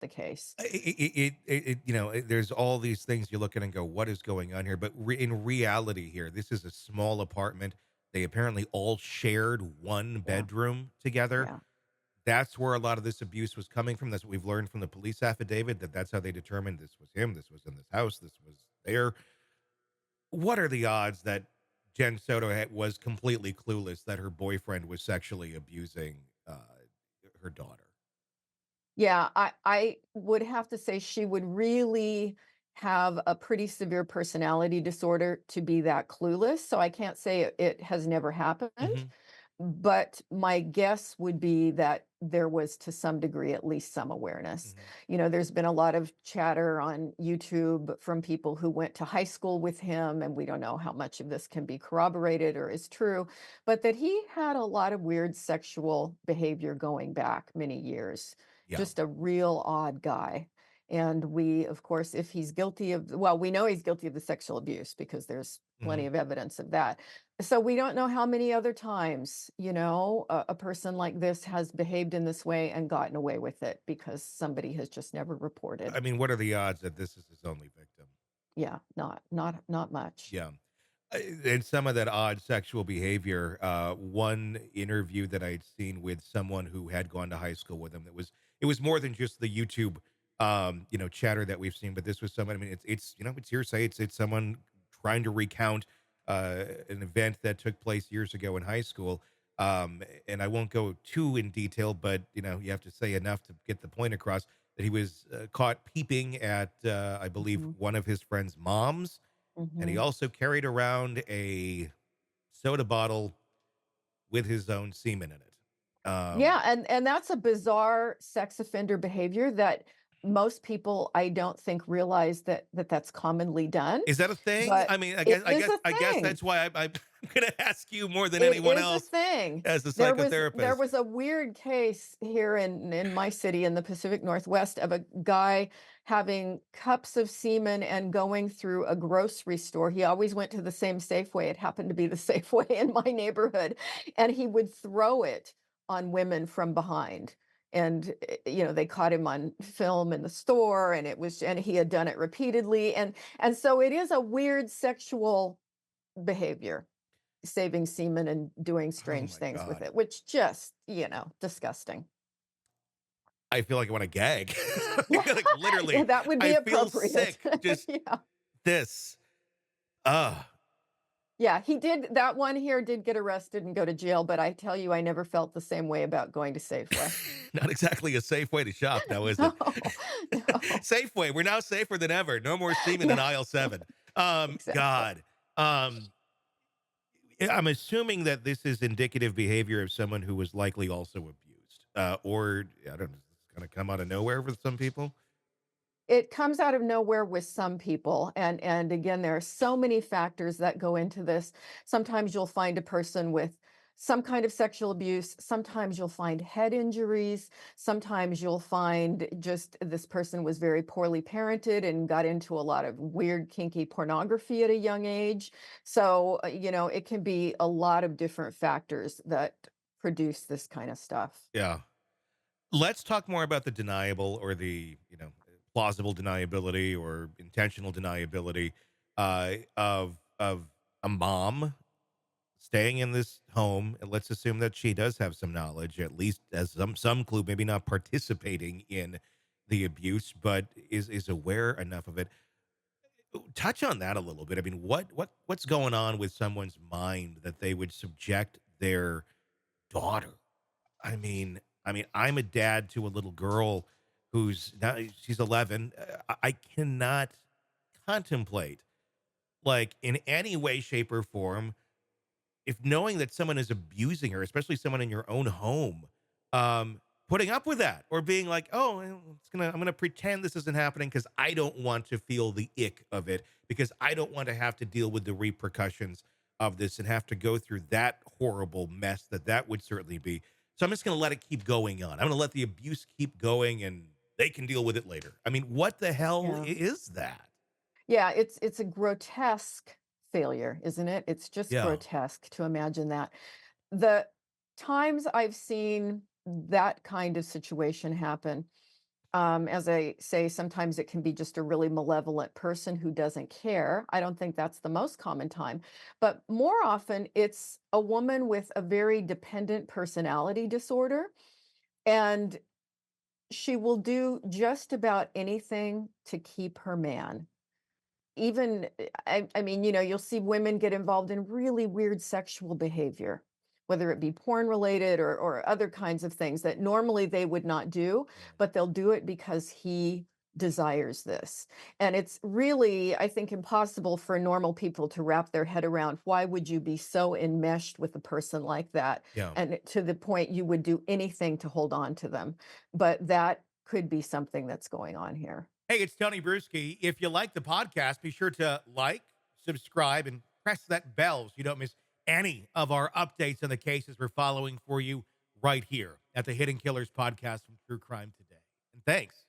the case. There's all these things you look at and go, what is going on here? But in reality here, this is a small apartment. They apparently all shared one Yeah, bedroom together. yeah. That's where a lot of this abuse was coming from. That's what we've learned from the police affidavit, that's how they determined this was him, this was in this house, this was there. What are the odds that Jen Soto was completely clueless that her boyfriend was sexually abusing her daughter? Yeah, I would have to say she would really have a pretty severe personality disorder to be that clueless, so I can't say it has never happened, Hmm. but my guess would be that there was, to some degree, at least some awareness. Hmm. There's been a lot of chatter on YouTube from people who went to high school with him, and we don't know how much of this can be corroborated or is true, but that he had a lot of weird sexual behavior going back many years. Yeah. Just a real odd guy. And we, of course, if he's guilty of, well, we know he's guilty of the sexual abuse because there's plenty Hmm. of evidence of that. So we don't know how many other times, a person like this has behaved in this way and gotten away with it because somebody has just never reported. I mean, what are the odds that this is his only victim? Yeah, not much. Yeah. And some of that odd sexual behavior, one interview that I'd seen with someone who had gone to high school with him, it was more than just the YouTube, chatter that we've seen, but this was someone, I mean, it's hearsay. It's someone trying to recount, an event that took place years ago in high school. And I won't go too in detail, but, you have to say enough to get the point across that he was caught peeping at, I believe, Hmm. one of his friend's moms, and he Hmm. also carried around a soda bottle with his own semen in it. Yeah, and that's a bizarre sex offender behavior that most people, I don't think, realize that that's commonly done, Is that a thing? but I mean, it is a I guess thing. that's why I'm gonna ask you more than It anyone is a else thing. as a There psychotherapist. was a weird case here in my city in the Pacific Northwest of a guy having cups of semen and going through a grocery store. He always went to the same Safeway. It happened to be the Safeway in my neighborhood, and he would throw it on women from behind. And they caught him on film in the store, and he had done it repeatedly, and so it is a weird sexual behavior, saving semen and doing Oh strange my things with god. it, which just, disgusting. I feel like I wanna gag. Yeah, Like, yeah, literally, that would I be feel appropriate. sick, just Yeah. this. Ugh. Yeah, that one here did get arrested and go to jail, but I tell you, I never felt the same way about going to Safeway. Not exactly a safe way to shop now, is it? No, no. Safeway, we're now safer than ever. No more semen in Yeah, aisle 7. exactly. God. Um, I'm assuming that this is indicative behavior of someone who was likely also abused, or I don't know, it's gonna come out of nowhere for some people. It comes out of nowhere with some people, and again, there are so many factors that go into this. Sometimes you'll find a person with some kind of sexual abuse, sometimes you'll find head injuries, sometimes you'll find just this person was very poorly parented and got into a lot of weird, kinky pornography at a young age. So, it can be a lot of different factors that produce this kind of stuff. Yeah. Let's talk more about the deniable or the, plausible deniability or intentional deniability of a mom staying in this home, and let's assume that she does have some knowledge, at least as some clue, maybe not participating in the abuse, but is aware enough of it. Touch on that a little bit. I mean, what's going on with someone's mind that they would subject their daughter? I'm a dad to a little girl who's now she's 11. I cannot contemplate, like, in any way, shape, or form, if knowing that someone is abusing her, especially someone in your own home, putting up with that or being like, oh, well, I'm gonna pretend this isn't happening because I don't want to feel the ick of it, because I don't want to have to deal with the repercussions of this and have to go through that horrible mess that would certainly be. So I'm just gonna let it keep going on. I'm gonna let the abuse keep going and they can deal with it later. I mean, what the hell Yeah. is that? Yeah, it's a grotesque failure, isn't it? It's just Yeah. grotesque to imagine that. The times I've seen that kind of situation happen, As I say, sometimes it can be just a really malevolent person who doesn't care. I don't think that's the most common time, but more often it's a woman with a very dependent personality disorder, and she will do just about anything to keep her man. Even I mean, you'll see women get involved in really weird sexual behavior, whether it be porn related or other kinds of things that normally they would not do, Yeah. but they'll do it because he desires this. And it's really, I think, impossible for normal people to wrap their head around why would you be so enmeshed with a person like that, Yeah. and to the point you would do anything to hold on to them. But that could be something that's going on here. Hey, it's Tony Brueski. If you like the podcast, be sure to like, subscribe, and press that bell so you don't miss any of our updates on the cases we're following for you right here at the Hidden Killers podcast from True Crime Today. And thanks